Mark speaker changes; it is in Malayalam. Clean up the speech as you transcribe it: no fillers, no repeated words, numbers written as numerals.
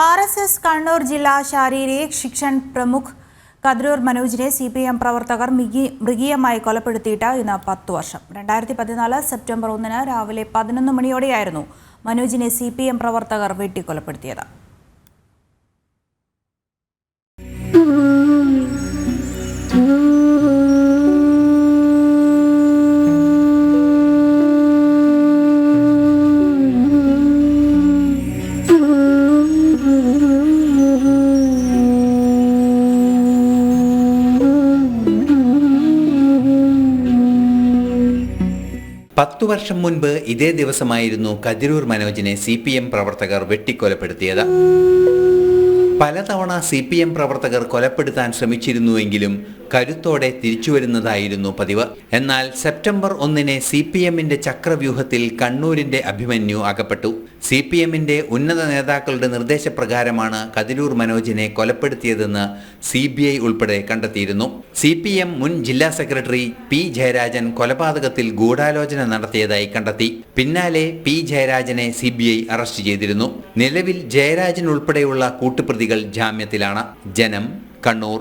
Speaker 1: RSS കണ്ണൂർ ജില്ലാ ശാരീരിക് ശിക്ഷൺ പ്രമുഖ് കതിരൂർ മനോജിനെ CPM പ്രവർത്തകർ മൃഗീയമായി കൊലപ്പെടുത്തിയിട്ട് ഇന്ന് 10 വർഷം. 2014 സെപ്റ്റംബർ 1 രാവിലെ 11 മണിയോടെയായിരുന്നു മനോജിനെ CPM പ്രവർത്തകർ വെട്ടിക്കൊലപ്പെടുത്തിയത്.
Speaker 2: പത്തു വർഷം മുൻപ് ഇതേ ദിവസമായിരുന്നു കതിരൂർ മനോജിനെ CPM പ്രവർത്തകർ വെട്ടിക്കൊലപ്പെടുത്തിയത്. പലതവണ CPM പ്രവർത്തകർ കൊലപ്പെടുത്താൻ ശ്രമിച്ചിരുന്നുവെങ്കിലും കരുത്തോടെ തിരിച്ചുവരുന്നതായിരുന്നു പതിവ്. എന്നാൽ സെപ്റ്റംബർ 1 CPMന്റെ ചക്രവ്യൂഹത്തിൽ കണ്ണൂരിന്റെ അഭിമന്യു അകപ്പെട്ടു. CPMന്റെ ഉന്നത നേതാക്കളുടെ നിർദ്ദേശപ്രകാരമാണ് കതിരൂർ മനോജിനെ കൊലപ്പെടുത്തിയതെന്ന് CBI ഉൾപ്പെടെ കണ്ടെത്തിയിരുന്നു. CPM മുൻ ജില്ലാ സെക്രട്ടറി P. ജയരാജൻ കൊലപാതകത്തിൽ ഗൂഢാലോചന നടത്തിയതായി കണ്ടെത്തി. പിന്നാലെ P. ജയരാജനെ CBI അറസ്റ്റ് ചെയ്തിരുന്നു. നിലവിൽ ജയരാജൻ ഉൾപ്പെടെയുള്ള കൂട്ടുപ്രതികൾ ജാമ്യത്തിലാണ്. ജനം, കണ്ണൂർ.